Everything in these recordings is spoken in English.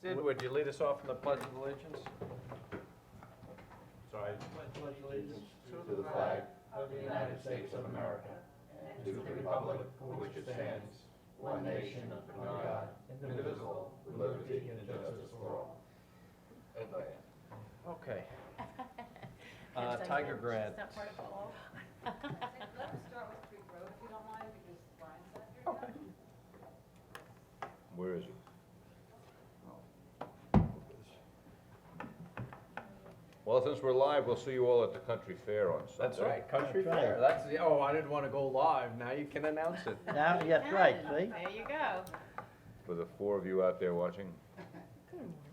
Sid, would you lead us off in the Pledge of Allegiance? Sorry. Pledge allegiance to the flag of the United States of America and to the republic for which it stands, one nation under God, indivisible, with liberty and justice for all. Okay. Yes, I Tiger did. Grant. It's not part of the law. Let's start with Creek Road, if you don't mind, because Brian said you're Okay. Where is it? Well, since we're live, we'll see you all at the country fair on Sunday. That's right, Country That's right. Fair. That's the, oh, I didn't want to go live. Now you can announce it. Now, that's right, see? There you go. For the 4 of you out there watching,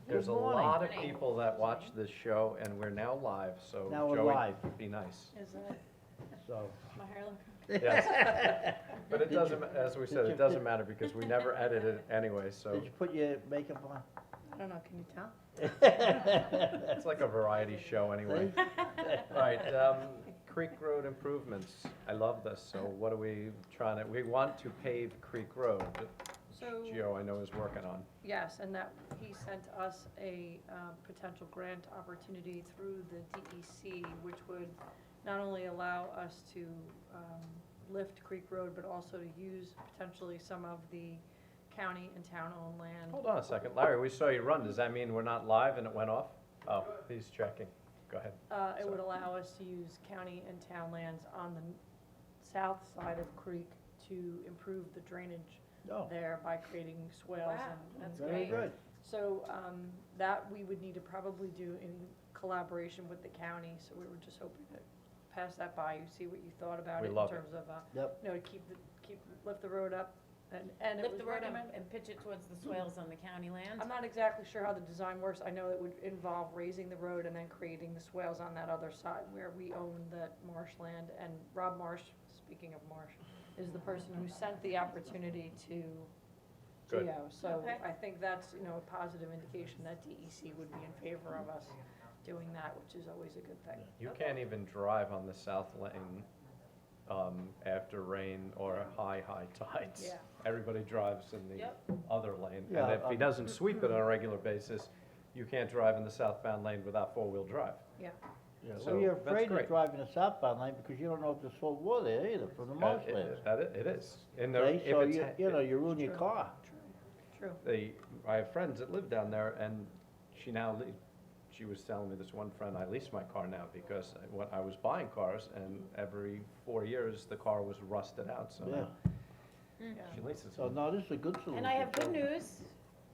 There's a Good morning. lot of people that watch this show, and we're now live, so Now we're Joey, live. be nice. Is that So. my hair look? Yes. But it Did you- doesn't, as we said, did it you- doesn't matter because we never edit it anyway, so Did you put your makeup on? I don't know, can you tell? it's like a variety show anyway. All right, Creek Road improvements. I love this. So what are we trying to, we want to pave Creek Road. So, Gio, I know, is working on. yes, and that, he sent us a potential grant opportunity through the DEC, which would not only allow us to lift Creek Road, but also to use potentially some of the county and town-owned land. Hold on a second. Larry, we saw you run. Does that mean we're not live and it went off? Oh, he's checking. Go ahead. It would allow us to use county and town lands on the south side of Creek to improve the drainage Oh, there by creating swales Wow, and. that's very great. good. So, that we would need to probably do in collaboration with the county, so we were just hoping to pass that by you, see what you thought about We it in love it. terms of, Yep. you know, to lift the road up, and it Lift was the road up recommended. and pitch it towards the swales on the county land? I'm not exactly sure how the design works, I know it would involve raising the road and then creating the swales on that other side where we own that marshland, and Rob Marsh, speaking of Marsh, is the person who sent the opportunity to Good. Geo. So Okay. I think that's, you know, a positive indication that DEC would be in favor of us doing that, which is always a good thing. You can't even drive on the south lane after rain or high tides. Yeah. Everybody drives in the Yep. other lane. Yeah, And if he doesn't sweep it on a regular basis, you can't drive in the southbound lane without four-wheel drive. Yeah. Yeah, So, well, you're that's afraid great. of driving the southbound lane because you don't know if there's full water there either from the marshlands. It is. And the- Okay, if so it's- you know, you ruin your True. car. True. I have friends that live down there, and she was telling me, this one friend, I lease my car now because when I was buying cars, and every 4 years, the car was rusted out, so Yeah. now Mm. she leases So them. no, this is a good solution. And I have good news,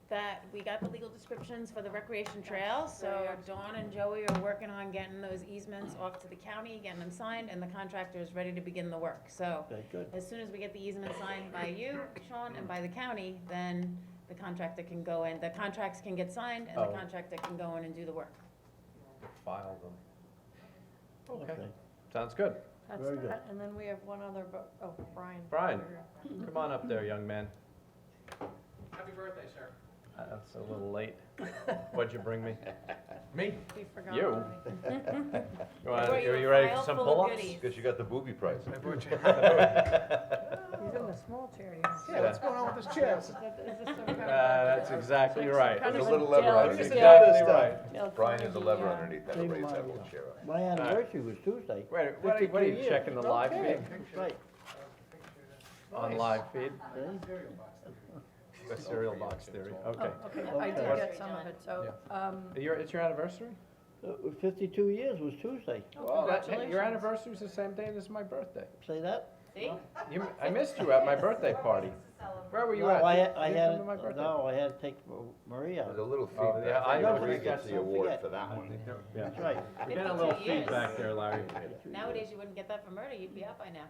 that we got the legal descriptions for the recreation trail, so Very excellent. Dawn and Joey are working on getting those easements off to the county, getting them signed, and the contractor is ready to begin the work, so. Okay, good. As soon as we get the easement signed by you, Sean, and by the county, then the contractor can go in, the contracts can get signed, and the Oh. contractor can go in and do the work. File them. Okay, Okay. sounds good. That's Very good. that, and then we have one other, Brian. Brian. over here. Come on up there, young man. Happy birthday, sir. That's a little late. What'd you bring me? Me? He forgot You? already. brought you Are a you ready for file some full of pull-ups? goodies. because you got the booby prize. I brought you. He's in the small chair, Yeah, what's going on with this chair? Is this some kind of? That's exactly right. kind There's of a little lever Dale underneath. Exactly right. Brian has a lever Yeah. underneath that will Save raise that my, little chair up. My anniversary was Tuesday. Wait, what are you 52 checking the live Okay, feed? that's right. On live feed? See? The cereal box theory, okay. Oh, okay, I did Okay. get some of it, so, It's your anniversary? 52 years was Tuesday. Well, your congratulations. anniversary's the same day as my birthday. Say that? See? I missed you at my birthday party. Where were you No, at? I You had, I didn't had, come to my birthday? no, I had to take Maria. There's a little Oh, feedback. yeah, I Don't know. forget gets the Don't award forget. for that one. Yeah. That's right. We're getting a little 52 years. feedback there, Larry. Nowadays, you wouldn't get that for murder, you'd be out by now.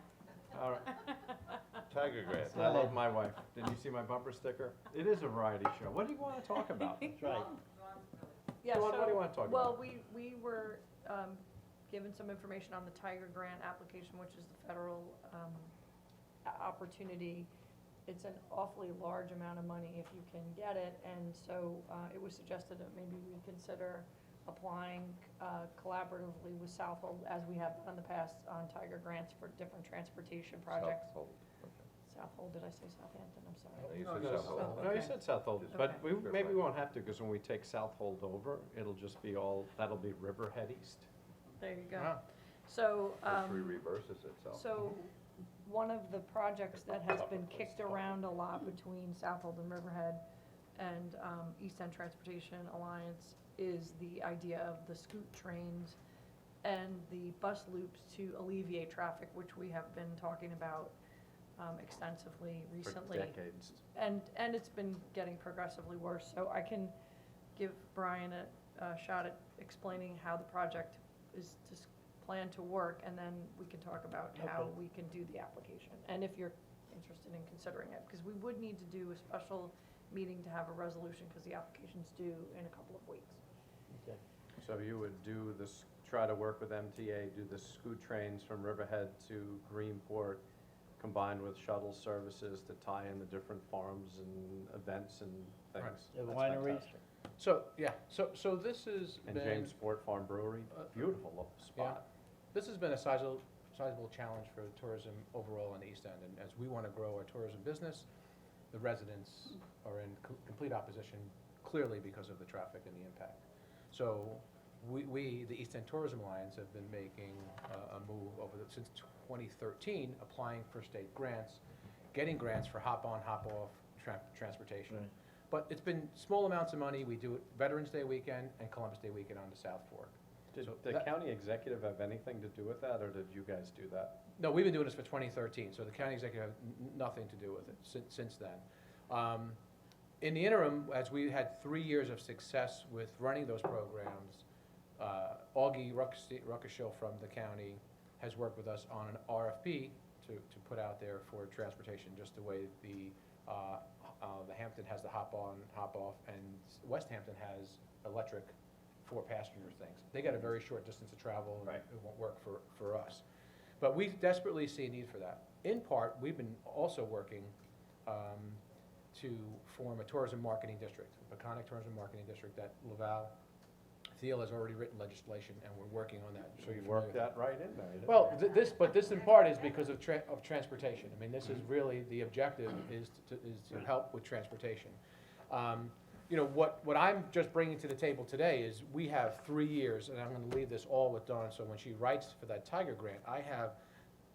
All right. Tiger Grant. I love my wife. Did you see my bumper sticker? It is a variety show. What do you want to talk about? That's right. yeah, What do you so, want to talk well, about? we were, given some information on the Tiger Grant application, which is the federal, opportunity. It's an awfully large amount of money if you can get it, and so, it was suggested that maybe we consider applying, collaboratively with Southold, as we have done in the past on Tiger Grants for different transportation projects. Southold, did I say Southampton? I'm sorry. You No, said no, Southold. no, you Okay. said Southold, Just- but Okay. maybe we won't have to, because when we take Southold over, it'll just be all, that'll be Riverhead East. There you go. Wow. So, History reverses itself. so one of the projects that has been kicked around a lot between Southold and Riverhead and East End Transportation Alliance is the idea of the scoot trains and the bus loops to alleviate traffic, which we have been talking about extensively recently. For decades. And it's been getting progressively worse, so I can give Brian a shot at explaining how the project is just planned to work, and then we can talk about how Okay. we can do the application, and if you're interested in considering it, because we would need to do a special meeting to have a resolution, because the application's due in a couple of weeks. Okay. So you would do this, try to work with MTA, do the scoot trains from Riverhead to Greenport, combined with shuttle services to tie in the different farms and events and Right. things. The That's wineries. fantastic. So, yeah, so this has And been, James Sport Farm Brewery, beautiful little spot. this has been a sizable challenge for tourism overall in the East End. And as we want to grow our tourism business, the residents are in complete opposition, clearly because of the traffic and the impact. So we, the East End Tourism Alliance, have been making a move since 2013, applying for state grants, getting grants for hop-on, hop-off transportation. Right. But it's been small amounts of money. We do it Veterans Day weekend and Columbus Day weekend on the South Fork. Did So the that- county executive have anything to do with that, or did you guys do that? No, we've been doing this for 2013, so the county executive had nothing to do with it since then. In the interim, as we had 3 years of success with running those programs, Augie Ruckeshill from the county has worked with us on an RFP to put out there for transportation, just the way the Hampton has the hop-on, hop-off, and West Hampton has electric four-passenger things. They got a very short distance to travel, and Right. it won't work for us. But we desperately see a need for that. In part, we've been also working to form a tourism marketing district, a Peconic Tourism Marketing District that Laval, Thiel has already written legislation, and we're working on that. So you you're worked familiar with that right in there. didn't Well, you? this in part is because of transportation. I mean, this is really, the objective is to help with transportation. You know, what I'm just bringing to the table today is, we have 3 years, and I'm gonna leave this all with Dawn, so when she writes for that Tiger grant, I have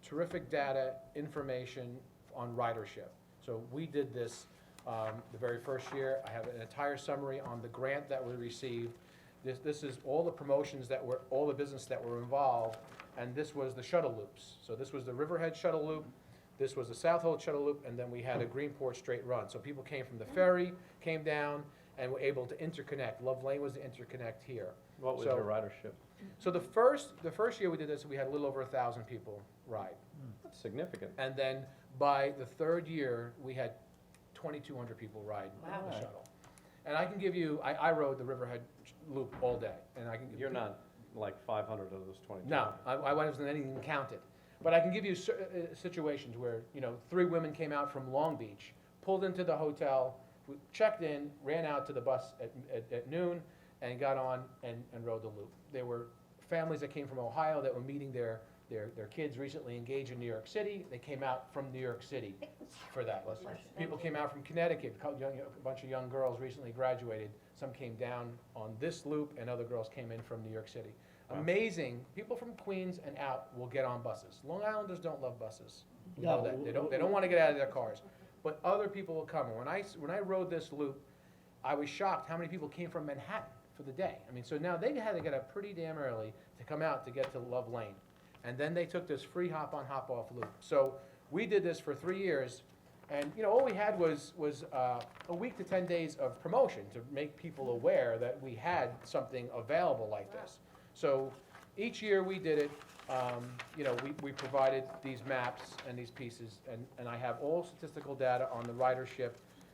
terrific data, information on ridership. So we did this the very first year. I have an entire summary on the grant that we received. This is all the promotions all the business that were involved, and this was the shuttle loops. So this was the Riverhead shuttle loop, this was the Southold shuttle loop, and then we had a Greenport straight run. So people came from the ferry, came down, and were able to interconnect. Love Lane was the interconnect here. What was so- your ridership? So the first year we did this, we had a little over 1,000 people ride. That's significant. And then by the third year, we had 2,200 people ride Wow. the shuttle. And I can give you, I rode the Riverhead loop all day, and I can. You're not like 500 of those 22. No, I wasn't even counted. But I can give you situations where, you know, 3 women came out from Long Beach, pulled into the hotel, checked in, ran out to the bus at noon, and got on and rode the loop. There were families that came from Ohio that were meeting their kids recently engaged in New York City. They came out from New York City for that. People came out from Connecticut, a bunch of young girls recently graduated. Some came down on this loop, and other girls came in from New York City. Wow. Amazing. People from Queens and out will get on buses. Long Islanders don't love buses. You No, know that. They don't want to get out of their cars. But other people will come. And when I rode this loop, I was shocked how many people came from Manhattan for the day. I mean, so now they had to get up pretty damn early to come out to get to Love Lane. And then they took this free hop-on, hop-off loop. So we did this for 3 years, and, you know, all we had was a week to 10 days of promotion to make people aware that we had something available like this. So each year we did it. You know, we provided these maps and these pieces, and I have all statistical data on the ridership.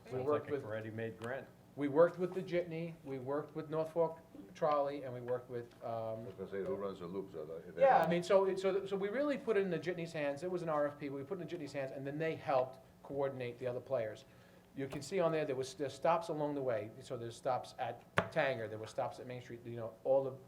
We Sounds worked like with a ready-made grant. we worked with the Jitney, we worked with Norfolk Trolley, and we worked with, I was gonna say, who runs the loops? yeah, I mean, so we really put it in the Jitney's hands. It was an RFP, we put it in the Jitney's hands, and then they helped coordinate the other players. You can see on there's stops along the way. So there's stops at Tanger, there were stops at Main Street, you know, all the And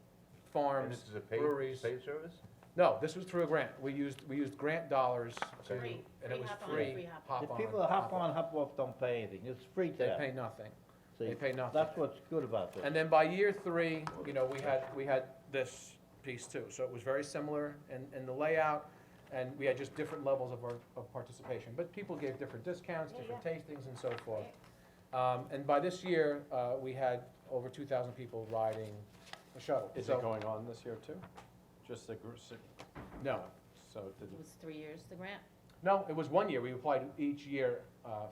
farms, this is a paid breweries. service? No, this was through a grant. We used grant dollars to, Free. and it Free was hop on, free. free hop hop The on, people that hop off. on, hop off don't pay anything, it's free to They them. pay nothing. See, They pay nothing. That's what's good about this. And then by year 3, you know, we had this piece too. So it was very similar in the layout, and we had just different levels of participation. But people gave different discounts, Yeah, different tastings and so forth. And by this year, we had over 2,000 people riding a shuttle. Is So- it going on this year too? Just the group, No, so did It was 3 years, the grant? no, it was 1 year. We applied each year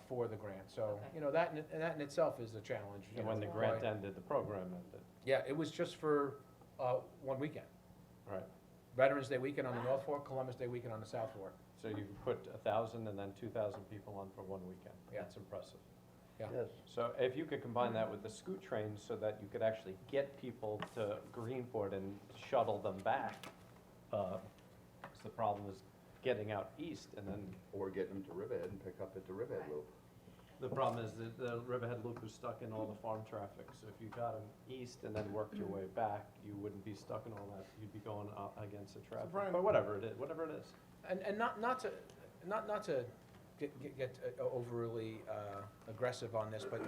for the grant. So, Okay. you know, that in itself is a challenge. you and when know, the grant why- ended, the program ended, Yeah, it was just for 1 weekend. right? Veterans Day weekend on the North Fork, Columbus Day weekend on the South Fork. So you put 1,000 and then 2,000 people on for 1 weekend. Yeah. That's impressive. Yeah. Yes, So if you could combine that with the scoot trains so that you could actually get people to Greenport and shuttle them back, 'cause the problem is getting out east and then Or get them to Riverhead and pick up at the Riverhead Loop. the problem is that the Riverhead Loop is stuck in all the farm traffic. So if you got them east and then worked your way back, you wouldn't be stuck in all that. You'd be going up against the traffic. Brian- But whatever it is. And not to get overly aggressive on this, but,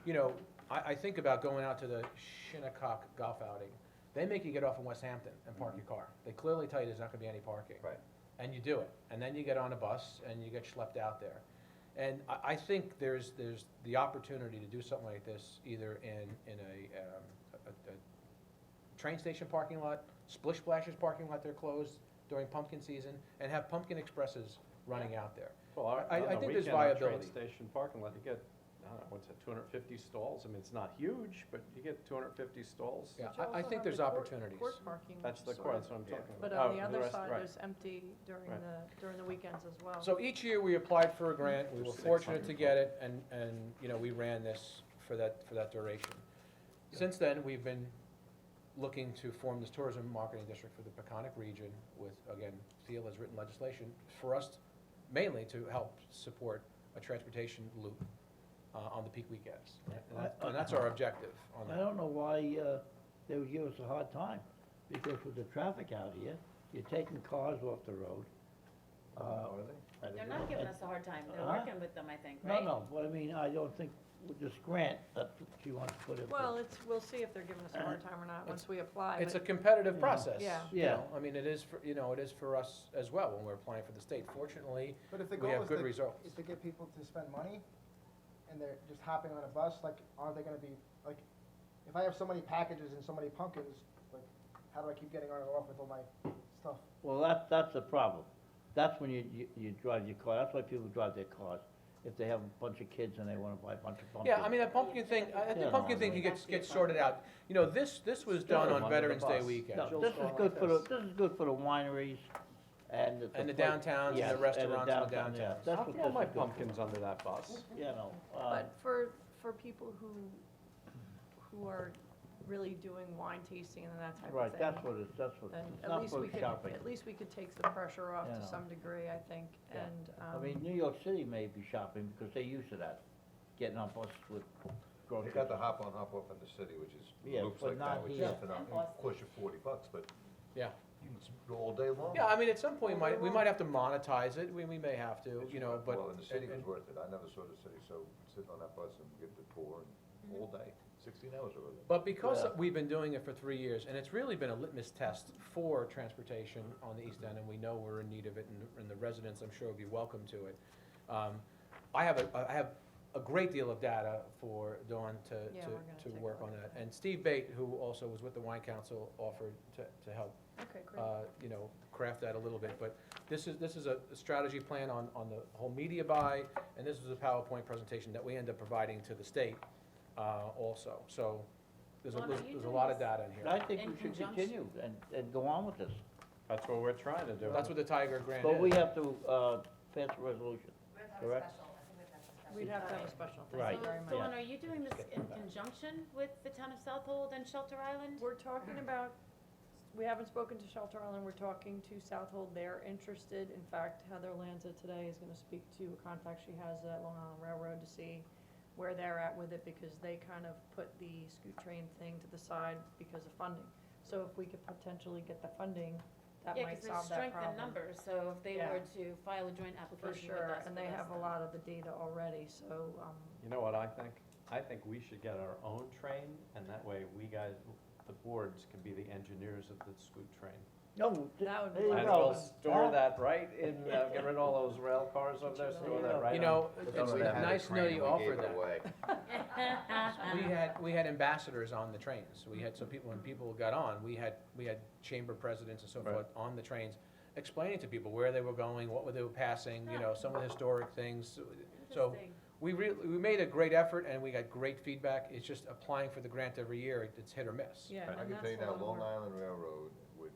you know, I think about going out to the Shinnecock golf outing. They make you get off in West Hampton and park your car. They clearly tell you there's not gonna be any parking. Right. And you do it, and then you get on a bus and you get schlepped out there. And I think there's the opportunity to do something like this, either in a train station parking lot, Splish Splashes parking lot, they're closed during pumpkin season, and have pumpkin expresses running out there. Well, I on the think there's weekend, our viability. train station parking lot, you get, I don't know, what's it, 250 stalls? I mean, it's not huge, but you get 250 50 Yeah, But you I also think have there's the court- opportunities. Court parking, That's which the is core, sort that's what I'm yeah. talking about. But Oh, on the other rest- side, right. there's empty during Right. during the weekends as well. So each year, we applied for a grant, we were There's fortunate to 600 get it, and, you know, we ran this for that duration. Since then, we've been looking to form this tourism marketing district for the Peconic region with, again, Thiel has written legislation for us, mainly to help support a transportation loop on the peak weekends. And that's our objective on I that. don't know why, they would give us a hard time, because with the traffic out here, you're taking cars off the road. Are they? They're not giving us a hard time, they're Huh? working with them, I think, No, right? no, but I mean, I don't think with this grant that she wants to put in. Well, we'll see if they're giving us a hard time or not, once we apply. It's a but- competitive Yeah. process. Yeah. you Yeah. know. I mean, it is for us as well when we're applying for the state. Fortunately, But if the we goal have is good to, results. is to get people to spend money, and they're just hopping on a bus, like, aren't they gonna be, like, if I have so many packages and so many pumpkins, like, how do I keep getting on and off with all my stuff? Well, that's the problem. That's when you drive your car, that's why people drive their cars. If they have a bunch of kids and they wanna buy a bunch of pumpkins. Yeah, I mean, that pumpkin thing, I think Yeah. pumpkin thing gets sorted out. You know, this was done on Under the Veterans Day bus. weekend. No, this is good for the wineries and the. And the place- downtowns and yes, the restaurants and the downtown, yeah. downtowns. That's I'll what throw this my is good for. pumpkins under that bus. You know, But for people who are really doing wine tasting and that type of right, thing. that's what it's, Then it's at not least for we could, shopping. at least we could take the pressure off You to know. some degree, I think, Yeah. and, I mean, New York City may be shopping because they're used to that, getting on buses with They groceries. got the hop on, hop off in the city, which is Yeah, loops but like not that, which here. is phenomenal. And Boston. Cost you $40, but Yeah. you can go all day long. Yeah, I mean, at some point, we might have to monetize it, we may have to, It's you know, worth- but. Well, in the city it was and- worth it. I never saw the city, so sitting on that bus and get the tour and all day, 16 hours over there. But because Yeah. we've been doing it for 3 years, and it's really been a litmus test for transportation on the East End, and we know we're in need of it, and the residents, I'm sure, will be welcome to it. I have a great deal of data for Dawn Yeah, we're gonna to take a work look on at that. And Steve Bate, who also was with the Wine Council, offered to help, okay, great. you know, craft that a little bit. But this is a strategy plan on the whole media buy, and this is a PowerPoint presentation that we end up providing to the state also. So there's Dawn, are you a doing lot of this data in here. I think In we should conjunction- continue and go on with this, That's what we're trying to do. That's what the Tiger Grant but we is. have to, pass a resolution, correct? We'd have to have a special, thank Right. you very much. Dawn, are you doing this in conjunction with the town of Southold and Shelter Island? We're talking about, we haven't spoken to Shelter Island, we're talking to Southold, they're interested. In fact, Heather Lanza today is gonna speak to a contact she has at Long Island Railroad to see where they're at with it, because they kind of put the scoot train thing to the side because of funding. So if we could potentially get the funding, that Yeah, might because solve it's that strength in problem. numbers, so if they Yeah. were to file a joint For application with sure, us. and with they us, have a then- lot of the data already, so, You know what I think? I think we should get our own train, and that way we guys, the boards can be the engineers of the scoot train. No, that would be there you And go. we'll store that right in, get rid of all those rail cars over there, store that right You on. know, Some it's of them had a nice to know train you and we offered gave it that. away. We had ambassadors on the trains. We had, so people, when people got on, we had chamber presidents and so Right. forth on the trains, explaining to people where they were going, what they were passing, you know, some of the historic things. So Interesting. we made a great effort and we got great feedback. It's just applying for the grant every year, it's hit or miss. yeah, Right. I and can that's tell you a now, lot Long more. Island Railroad would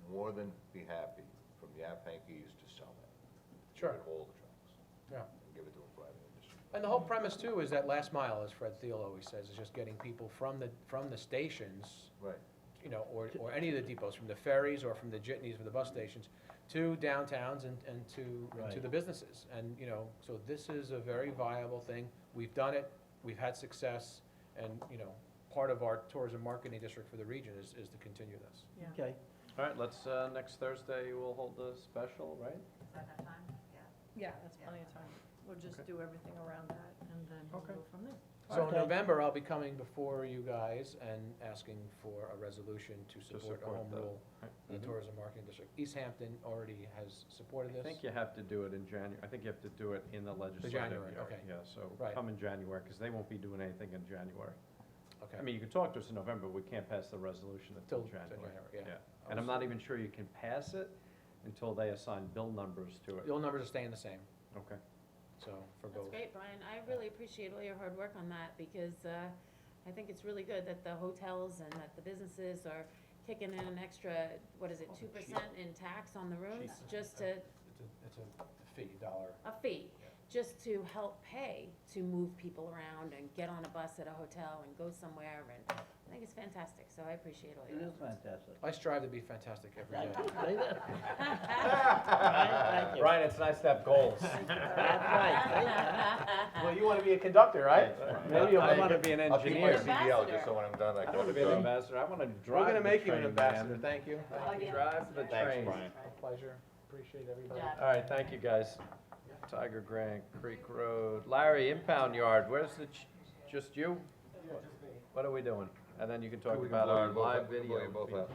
more than be happy from the Yaphankeys to sell that. Sure. Take all the tracks. Yeah. And give it to a private industry. And the whole premise too is that last mile, as Fred Thiel always says, is just getting people from the stations, Right. you know, or any of the depots, from the ferries or from the jitneys, from the bus stations, to downtowns and to Right. the businesses. And, you know, so this is a very viable thing. We've done it, we've had success, and, you know, part of our tourism marketing district for the region is to continue this. Yeah. Okay, All right, let's, next Thursday, we'll hold the special, right? Is that enough time? Yeah. Yeah, that's plenty of time. We'll just Okay. do everything around that, and then we'll Okay. go from there. So in Okay. November, I'll be coming before you guys and asking for a resolution to support a support home the- rule in the Mhm. tourism marketing district. East Hampton already has supported I this. think you have to do it in January, I think you have to do it in the legislative year. January, okay. Yeah, so Right. come in January, because they won't be doing anything in January. Okay. I mean, you can talk to us in November, we can't pass the resolution until Till January. January, yeah. And I'm not even sure you can pass it until they assign bill numbers to it. The old numbers are staying the same, Okay. so for That's both. great, Brian. I really appreciate all your hard work on that because I think it's really good that the hotels and that the businesses are kicking in an extra, what is it, 2% in tax on the rooms? Just to, It's a fee, $1. a fee, just to help pay to move people around and get on a bus at a hotel and go somewhere. And I think it's fantastic, so I appreciate all it your is efforts. fantastic. I strive to be fantastic every Thank day. you, say that. Thank you. Brian, it's nice to have goals. That's right, Well, you want to be a conductor, right? Maybe you'll I make want to it. be an I'll keep my engineer. CDL just so when I'm done, I I can. want to be an ambassador, I want to We're drive gonna the make you an train, ambassador, man. thank you. Drive the train. Brian. A pleasure, appreciate everybody. Yeah. All right, thank you, guys. Tiger Grant, Creek Road, Larry, impound yard, where's the, just you? What are we doing? And then you can talk We can about blow our you both live up. We can video. blow you both feed. up.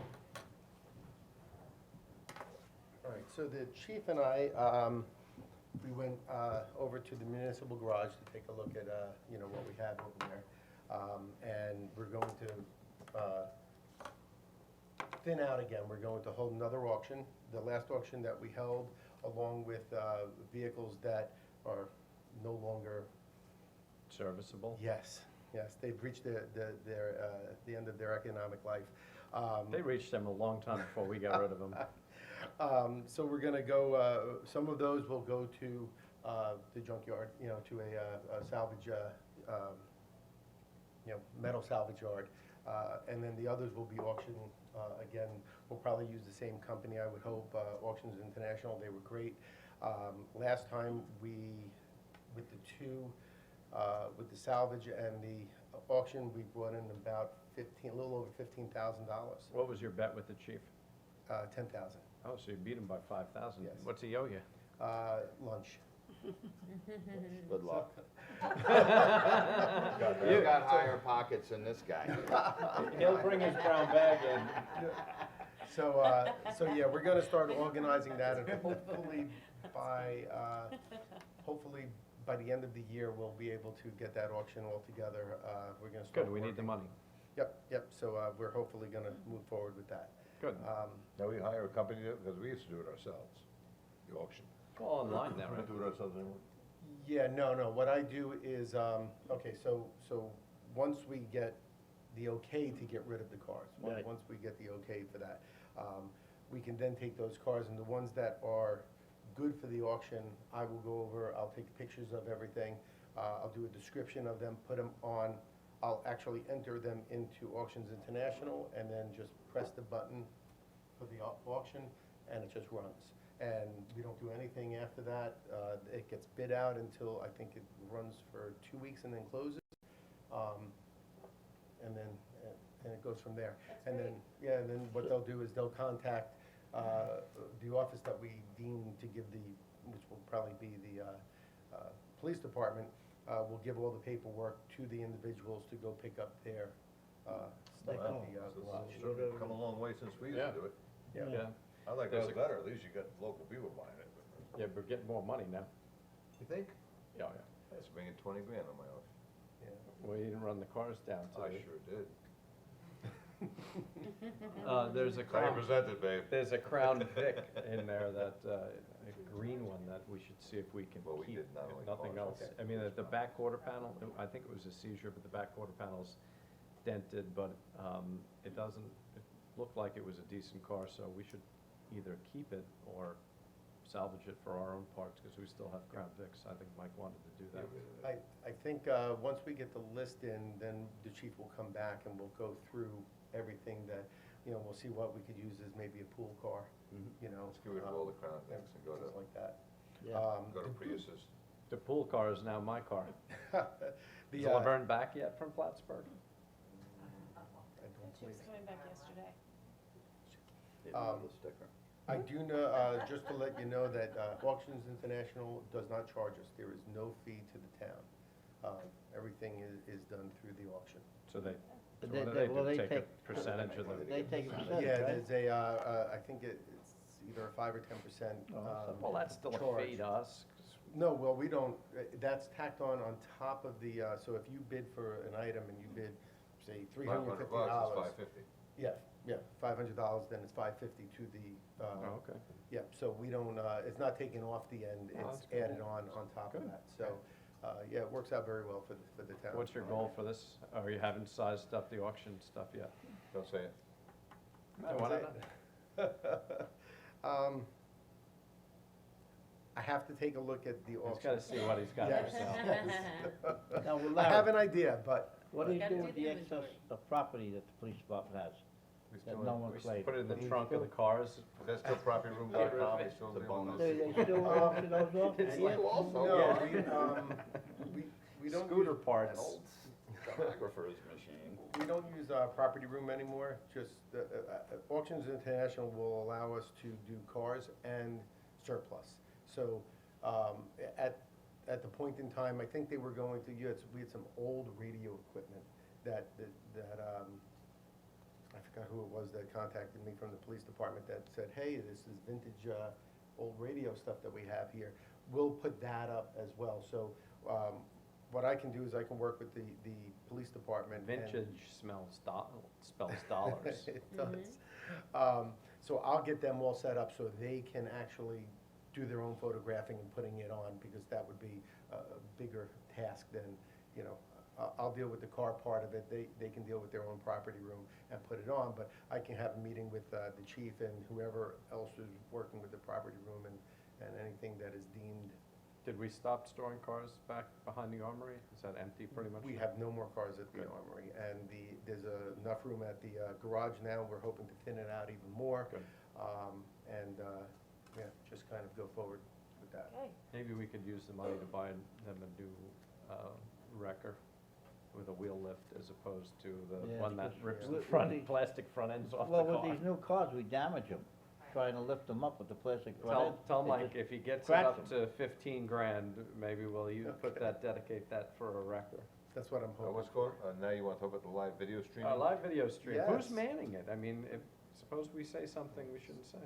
All right, so the chief and I, we went over to the municipal garage to take a look at, you know, what we have over there. And we're going to thin out again. We're going to hold another auction. The last auction that we held, along with vehicles that are no longer, Serviceable. yes, they've reached the end of their economic life. They reached them a long time before we got rid of them. So we're gonna go, some of those will go to the junkyard, you know, to a salvage, you know, metal salvage yard. And then the others will be auctioned, again, we'll probably use the same company, I would hope, Auctions International, they were great. Last time with the two, with the salvage and the auction, we brought in about a little over $15,000, What was your bet with the chief? 10,000. Oh, so you beat him by 5,000. Yes. What's he owe you? Lunch. Good luck. You- You've got higher pockets than this guy. He'll bring his brown bag in. So, yeah, we're gonna start organizing that, and hopefully by the end of the year, we'll be able to get that auction all together. We're gonna start Good, we need the working. money. Yep, so, we're hopefully gonna move forward with that. Good. Now we hire a company, because we used to do it ourselves, the auction. It's all online now, We right? don't do it ourselves anymore. Yeah, no, what I do is, okay, so once we get the okay to get rid of the cars, Right. once we get the okay for that, we can then take those cars, and the ones that are good for the auction, I will go over, I'll take pictures of everything, I'll do a description of them, put them on, I'll actually enter them into Auctions International, and then just press the button for the auction, and it just runs. And we don't do anything after that. It gets bid out until, I think it runs for 2 weeks and then closes. And then it goes from there. And then, yeah, and then what they'll do is they'll contact the office that we deem to give which will probably be the police department, will give all the paperwork to the individuals to go pick up their stuff at Wow, the so garage. it's certainly come a long way since we used to Yeah. do it. Yeah. I like this better, at least you got local people buying it. Yeah, we're getting more money now. You think? Yeah, That's bringing 20 grand on my auction. We didn't run the cars down I today. sure did. There's a How you Crown, presented, babe? there's a Crown Vic in there that, a green one that we should see if we can Well, we keep, did not if only nothing cars, else. I mean, the back quarter panel, I think it was a seizure, but the back quarter panel's dented, but, it doesn't, it looked like it was a decent car, so we should either keep it or salvage it for our own parts, because we still have Crown Vics. I think Mike wanted to do that. I think, once we get the list in, then the chief will come back and we'll go through everything that, we'll see what we could use as maybe a pool car, Mhm. Let's get rid of all the Crown Vics and go things to, like that. go to Priuses. The pool car is now my car. The, Is Laverne back yet from Plattsburgh? I don't She was believe- coming back yesterday. I do know, just to let you know that Auctions International does not charge us. There is no fee to the town. Everything is done through the auction. So they, so They- what do they- they well, do, they take a take- percentage of the? They take a percentage, Yeah, right? there's a, I think it's either a 5 or 10%. Well, that's still a charge. fee to us. 'Cause No, well, we don't, that's tacked on top of the, so if you bid for an item and you bid, say, $500 $350. is 550. Yeah, $500, then it's $550 to the, Oh, okay. yeah, so we don't, it's not taken off the end, Oh, it's that's good. added on top of Good. that. So, yeah, it works out very well for the town. What's your goal for this? Or you haven't sized up the auction stuff yet? Don't say it. No, why not? I have to take a look at the He's auction. gotta see what he's got for Yes. sale. Now, well, I have Larry, an idea, but what do you Gotta do do with the the excess inventory. of property that the police department has? He's That doing- no one We claimed. should put it in the trunk of the cars. That's still propertyroom.com, he's still doing They, those. they still auction those off? It's Yeah. like also, no, yeah. we don't Scooter use, parts. Photographer's machine. we don't use property room anymore. Just Auctions International will allow us to do cars and surplus. So at the point in time, I think they were going to, we had some old radio equipment that I forgot who it was that contacted me from the police department that said, hey, this is vintage old radio stuff that we have here. We'll put that up as well. So what I can do is I can work with the police department. and- Vintage spells dollars. It does. So I'll get them all set up so they can actually do their own photographing and putting it on, because that would be a bigger task than, I'll deal with the car part of it. They can deal with their own property room and put it on, but I can have a meeting with the chief and whoever else is working with the property room and anything that is deemed. Did we stop storing cars back behind the armory? Is that empty pretty much? We have no more cars at the Good. armory, and there's enough room at the garage now. We're hoping to thin it out even more. Good. Yeah, just kind of go forward with that. Okay, Maybe we could use the money to buy them a new wrecker with a wheel lift as opposed to the Yeah, one that because rips with- the with front, these- plastic front ends off the Well, car. with these new cars, we damage them, trying to lift them up with the plastic front end. Tell It Mike just if he gets it cracks up to 15 grand, maybe we'll put that, dedicate that for a wrecker. That's what I'm hoping. What's called, now you wanna talk about the live video streaming? A live video stream, who's Yes. manning it? I mean, suppose we say something we shouldn't say.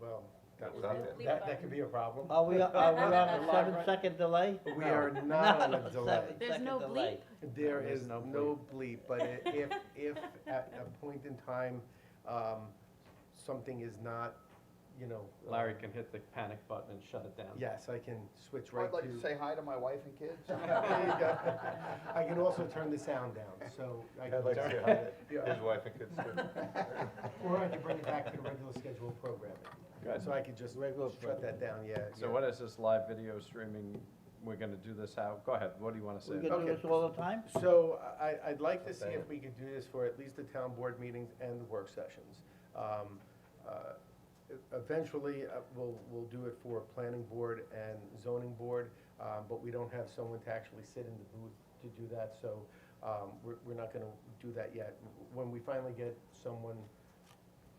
Well, that That's would out be, there. that could be a problem. Are we on a 7-second delay? We are not on a delay. 7-second There's no delay. There There's is no no bleep, but if at a point in time, something is not, Larry can hit the panic button and shut it down. Yes, I can switch right I'd to. like to say hi to my wife and kids. There you go. I can also turn the sound down, so I can. I'd like to say hi to his wife and kids too. Or I can bring it back to the regular scheduled programming. Good. So I could just shut that down, yeah. So yeah. what is this live video streaming? We're gonna do this how? Go ahead, what do you wanna say? We can do Okay. this all the time? So I'd like to see if we could do this for at least the town board meetings and the work sessions. Eventually, we'll do it for planning board and zoning board, but we don't have someone to actually sit in the booth to do that, so we're not gonna do that yet. When we finally get someone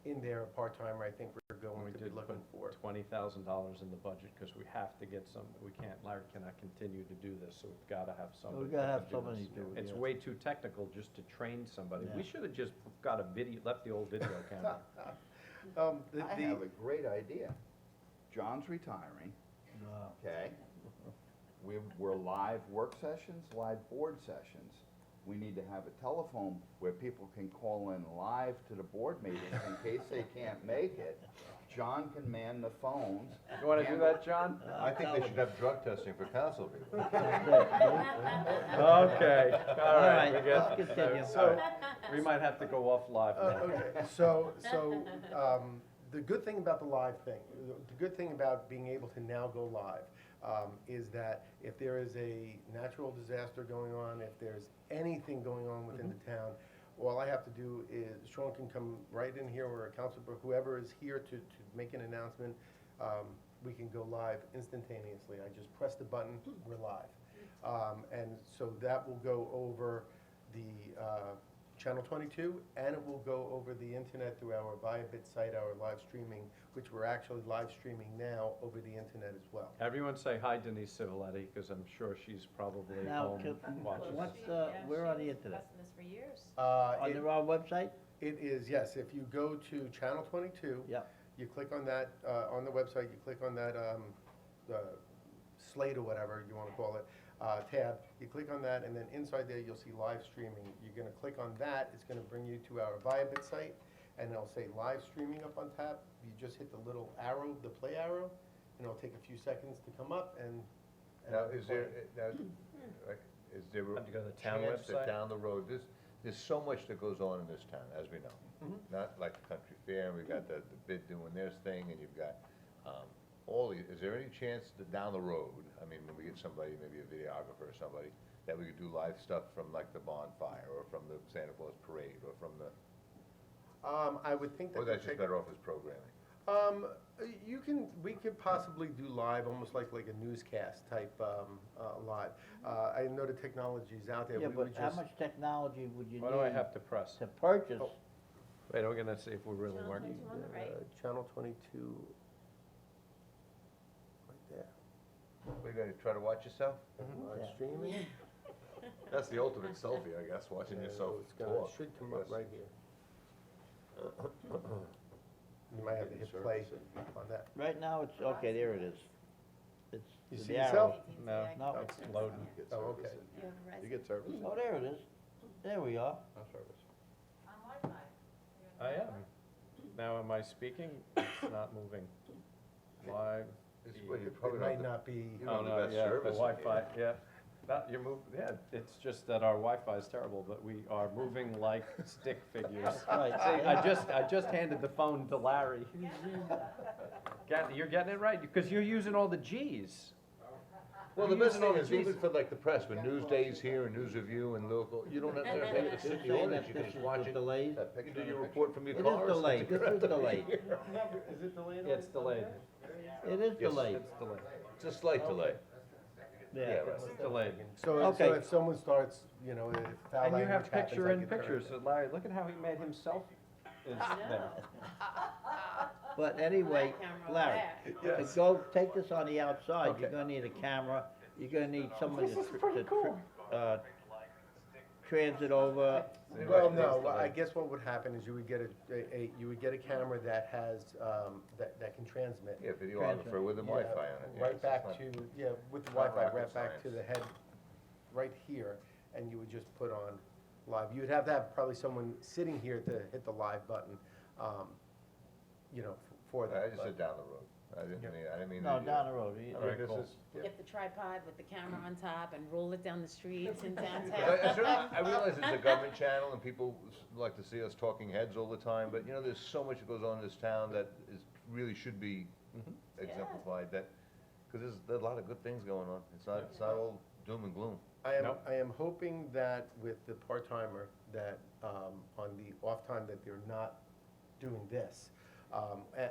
in there, a part-timer, I think we're going We to be did looking for. $20,000 in the budget, because we have to get some, Larry cannot continue to do this, so we've gotta have somebody. We gotta that have can somebody this. do it, It's yeah. way too technical just to train somebody. We Yeah. should've just got a video, left the old video camera. I have a great idea. John's retiring, Wow. okay? We're live work sessions, live board sessions. We need to have a telephone where people can call in live to the board meetings in case they can't make it. John can man the phones. You wanna do that, John? I think they should have drug testing for council people. Okay, all right, we All right, got, let's continue. So, we might have to go off live now. okay, the good thing about the live thing, the good thing about being able to now go live, is that if there is a natural disaster going on, if there's anything going on within the town, all I have to do is, Sean can come right in here, or a council, whoever is here to make an announcement, we can go live instantaneously. I just press the button, we're live. And so that will go over the Channel 22, and it will go over the internet through our Viabit site, our live streaming, which we're actually live streaming now over the internet as well. Everyone say hi Denise Civiletti, because I'm sure she's probably Now, home watching. what's, Yeah, where on the she's internet? discussing this for years. On It- the wrong website? It is, yes, if you go to Channel 22, Yeah. you click on that, on the website, you click on that, slate or whatever you wanna call it, tab, you click on that, and then inside there, you'll see live streaming. You're gonna click on that, it's gonna bring you to our Viabit site, and it'll say live streaming up on top. You just hit the little arrow, the play arrow, and it'll take a few seconds to come up, and Now, it'll is play. there, is there Have to go to the town chance website? that down the road, there's so much that goes on in this town, as we know. Mhm. Not like the country fair, and we've got the bid doing their thing, and you've got, is there any chance that down the road, I mean, when we get somebody, maybe a videographer or somebody, that we could do live stuff from like the bonfire, or from the Santa Claus parade, or from the, I would think that. or the that's just tech- better off as programming? we could possibly do live, almost like a newscast type, live. I know the technology's out there. Yeah, We but would how just- much technology would you need? What do I have to press? To purchase? Oh. Wait, we're gonna see if we're really Channel working. 22 on the right. Channel 22, right there. We're gonna try to watch yourself? Live Yeah. streaming. That's the ultimate selfie, I guess, watching Yeah, yourself it's gonna- talk. Should come up Yes. right here. You might have to hit play on that. Right now, it's, okay, there it is. It's You the see arrow. yourself? No, No. it's loading. Oh, okay. You have a You Verizon? get service? Oh, there it is. There we are. No service. On Wi-Fi. I am. Now, am I speaking? It's not moving. Live. Well, you It probably don't might have not be, You Oh, know, the no, best yeah, the service in Wi-Fi, yeah. That, you're yeah, it's just that our Wi-Fi is terrible, but we are moving like stick figures. Right. See, I just handed the phone to Larry. You're getting it right, because you're using all the Gs. Well, the You're best using all thing the is even Gs. for like the press, when News Day's here and News Review and local, you don't have to sit in You're the saying audience, that you can this just is watch the it. delayed? You can do your report from your It car. is delayed, this is delayed. is it delayed? It's delayed. It is Yes. delayed. It's delayed. It's a slight delay. Yeah. right. It's delayed. So Okay. if someone starts, you know, if foul And you language have happens, picture I in can turn it pictures. down. Larry, look at how he made himself is there. But anyway, That camera Larry, there. to go, take this on the outside, you're Okay. gonna need a camera, you're gonna need someone to transit over. Well, no, I guess what would happen is you would get you would get a camera that has, that can transmit. Yeah, videographer with the Yeah, Wi-Fi on it. yeah, Right it's back not- to, with the not Wi-Fi, rocket right back to science. the head, right here, and you would just put on live. You'd have to have probably someone sitting here to hit the live button, you know, for that. I just but- said down the road. I didn't mean. No, that down the road. I mean, this cool. is, yeah. Get the tripod with the camera on top and roll it down the streets in I downtown. I realize it's a government channel and people like to see us talking heads all the time, but you know, there's so much that goes on in this town that really should be exemplified, that, because there's a lot of good things going on. It's not all doom and gloom. Nope. I am hoping that with the part-timer, that, on the off time that they're not doing this,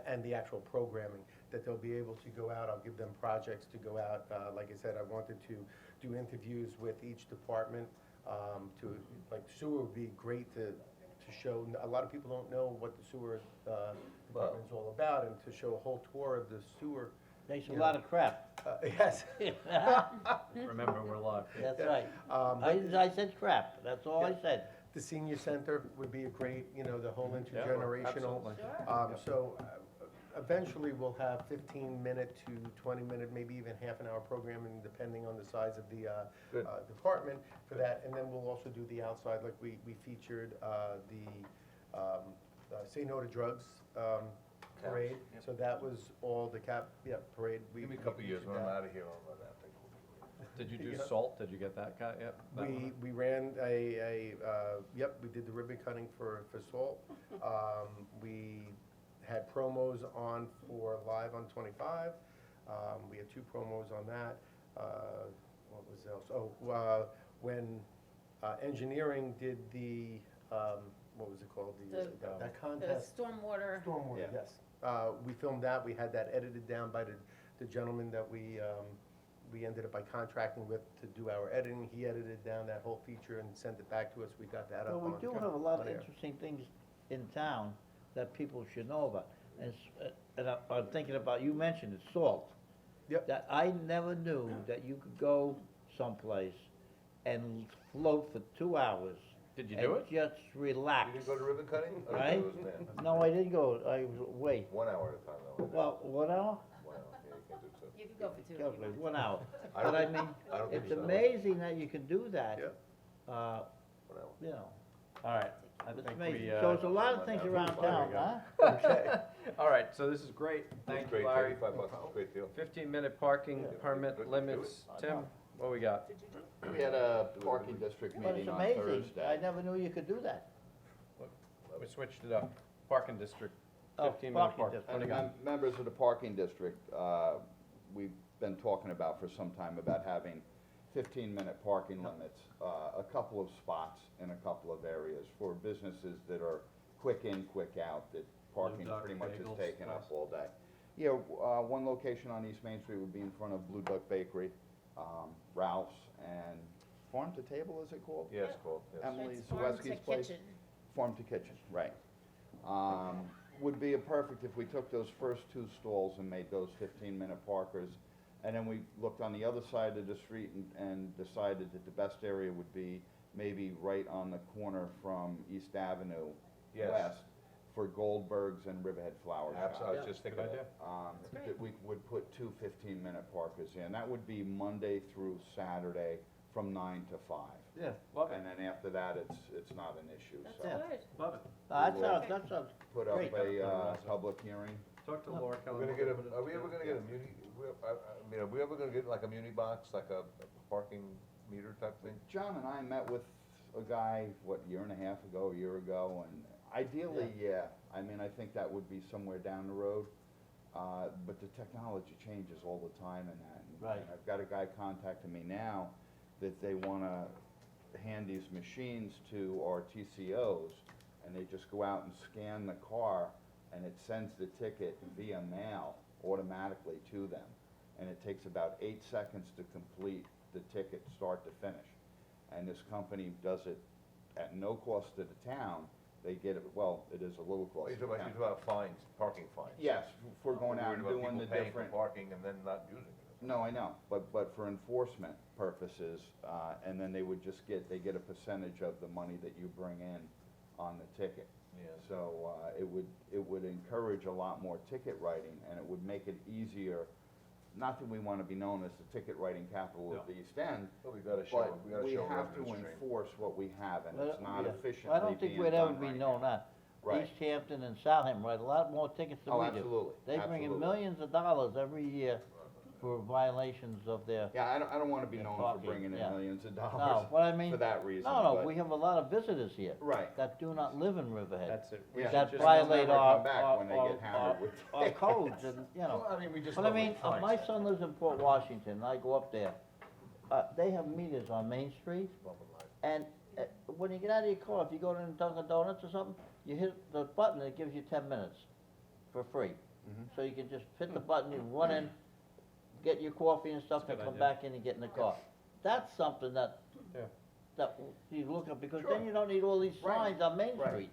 and the actual programming, that they'll be able to go out, I'll give them projects to go out. Like I said, I wanted to do interviews with each department, like sewer would be great to to show, a lot of people don't know what the sewer department is all about, and to show a whole tour of the sewer. Takes a You lot know. of crap. Yes. Remember, we're live. That's right. But I said crap, that's all I said. the senior center would be a great, you know, the whole Yeah, intergenerational. absolutely. So eventually we'll have 15-minute to 20-minute, maybe even half an hour programming, depending on the size of the Good. department for that. And then we'll also do the outside, like we featured the Say No to Drugs parade. So that was all the parade. We- Give me a couple we years featured when I'm that. out of here, I'll run that thing. Did you do Yeah. salt? Did you get that cut yet? That one? We ran we did the ribbon cutting for Salt. We had promos on for Live on 25. We had 2 promos on that. What was else? When engineering did the, what was it called? That The contest. stormwater, Stormwater, Yeah. yes. We filmed that, we had that edited down by the gentleman that we ended up by contracting with to do our editing. He edited down that whole feature and sent it back to us, we got that up Well, on. we do have a lot of on air. interesting things in town that people should know about. And I'm thinking about, you mentioned it, salt. Yep. That I never knew that you could go someplace and float for 2 hours. Did you do it? And just relax. You didn't go to ribbon cutting? I Right? thought it was man. No, I didn't go, I was away. 1 hour at a time though. Well, 1 hour? 1 hour, yeah, you can't do 2. you could go for 2 if you Calculate, want. 1 hour. I But don't I think- mean, I don't think it's so. amazing that you can do that. Yep. 1 hour. You know, All right. I it's think amazing. we, So it's a lot of things yeah, around there town, we go. huh? Okay. All right, so this is great. Thank you, Great, Larry. $35, great deal. 15-minute parking Yeah. permit Good. limits. Tim, what we got? We had a parking district But it's meeting on amazing, Thursday. I never knew you could do that. We switched it up. Parking district, Oh, 15-minute parking park. district. What do you got? Members of the parking district, we've been talking about for some time about having 15-minute parking limits. A couple of spots in a couple of areas for businesses that are quick in, quick out, that parking Duck pretty much is Bagels, taken up nice. all day. Yeah, one location on East Main Street would be in front of Blue Duck Bakery, Ralph's, and Farm to Table, is it called? Yes, cool, yes. Emily It's farm to Zaweski's place? kitchen. Farm to kitchen, right. Would be a perfect if we took those first 2 stalls and made those 15-minute parkers. And then we looked on the other side of the street and decided that the best area would be maybe right on the corner from East Avenue Yes. west for Goldberg's and Riverhead Flower Shop. Absolutely, I was just thinking Good of idea. that. That we would put 2 15-minute parkers in. That would be Monday through Saturday from 9 to 5. Yeah, love it. And then after that, it's not an issue, That's so. good. Love it. That will. sounds, Put up Great. a public hearing. Talk to Laura. We're gonna get are we ever gonna get a muni, I mean, are we ever gonna get like a muni box, like a parking meter type thing? John and I met with a guy, what, a year and a half ago, a year ago, and ideally, yeah. I mean, I think that would be somewhere down the road. But the technology changes all the time and that. And Right. I've got a guy contacting me now that they wanna hand these machines to our TCOs, and they just go out and scan the car, and it sends the ticket via mail automatically to them. And it takes about 8 seconds to complete the ticket, start to finish. And this company does it at no cost to the town. They get it, well, it is a little Oh, cost you're to the talking town. about fines, parking fines? Yes, if we're going out Worried and about doing the people paying different. for parking and then not using it. No, I know, but for enforcement purposes, and then they would just they get a percentage of the money that you bring in on the ticket. Yeah. So, it would encourage a lot more ticket writing, and it would make it easier, not that we wanna be known as the ticket writing capital of the East End, But we gotta show, but we gotta we show have to revenue stream. enforce what we have, and Well, it's not yeah. efficiently I don't think being we'd ever done be right known now. that. Right. East Hampton and Southampton write a lot more tickets than Oh, we do. absolutely, They bring in absolutely. millions of dollars every year for violations of their, Yeah, I don't wanna be Yeah, known for parking, bringing in yeah. millions of no, dollars what I mean, for that reason, no, but- we have a lot of visitors here Right. that do not live in Riverhead. That's it. We Yeah. should That just- violate never our, come back when they get hammered with our codes and, you know. Well, I mean, we just. But I lower mean, fines. my son lives in Port Washington, and I go up there. They have meters on Main Street, and when you get out of your car, if you go to Dunkin' Donuts or something, you hit the button, it gives you 10 minutes for free. Mhm. So you can just hit the button, you run in, get your coffee and stuff, That's a and good come idea. back in and get in the car. That's something that, Yeah. that you look at, because then you don't need all these Right. signs on Main Right. Street.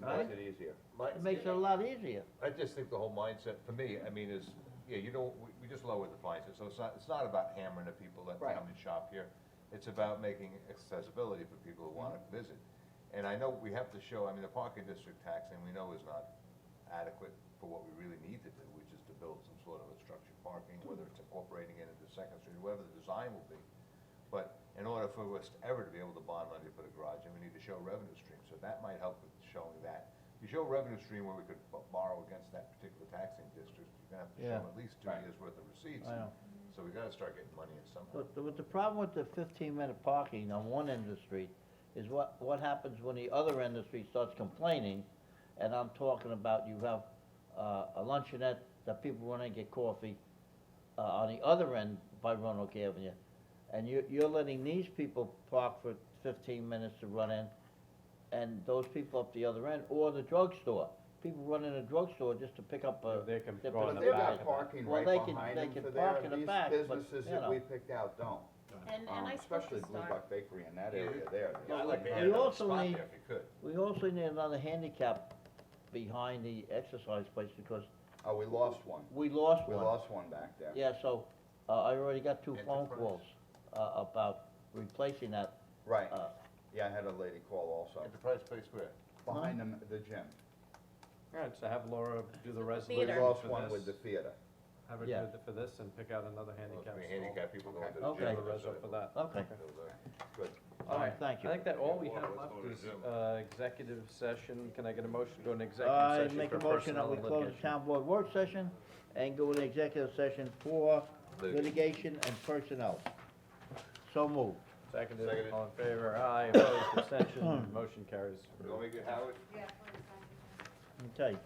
Makes it easier. It makes it a lot easier. I just think the whole mindset, for me, I mean, is, yeah, you don't, we just lowered the fines, so it's not about hammering the people that Right. come and shop here. It's about making accessibility for people who wanna visit. And I know we have to show, I mean, the parking district taxing, we know is not adequate for what we really need to do, which is to build some sort of a structured parking, whether it's incorporating it into Second Street, whatever the design will be. But in order for us ever to be able to bond money for the garage, and we need to show revenue stream, so that might help with showing that. If you show revenue stream where we could borrow against that particular taxing district, you're gonna have to show Yeah. them at least 2 years' worth of receipts. I know. So we gotta start getting money in somehow. But the problem with the 15-minute parking on one end of the street is what happens when the other end of the street starts complaining, and I'm talking about you have a luncheonette that people run in and get coffee on the other end by Roanoke Avenue, and you're letting these people park for 15 minutes to run in, and those people up the other end, or the drugstore. People run in a drugstore just to pick up a. They can their go in But the they've back got of that. parking Well, right they can- behind they them can for park there. in the These back, but, businesses you that know. we picked out don't. And I spoke Especially to Blue Star. Buck Bakery in that area there. Yeah, I'd like to We add another also spot need- there if you could. We also need another handicap behind the exercise place, because Oh, we lost one. we lost We one. lost one back there. Yeah, so, I already got 2 phone Enterprise. calls, about replacing that, Right. uh, Yeah, I had a lady call also. Enterprise Place where? Behind the gym. All right, so have Laura do the We resolution Theater. lost for one with the this. theater. Have her Yeah. do it for this and pick out another handicap Must be stall. handicap people going to the Okay. gym. Do the reso for that. okay. Good. All right, Thank you. I think that all we have Let's left go to the is, gym. executive session. Can I get a motion to go into executive I session make for a motion that personnel we and close the litigation? town board work session and go into executive session for litigation and personnel. So moved. Seconded, Seconded. all in favor, aye, opposed, abstention, motion carries. You want me to get Howard? Yeah, please, thank you. Okay.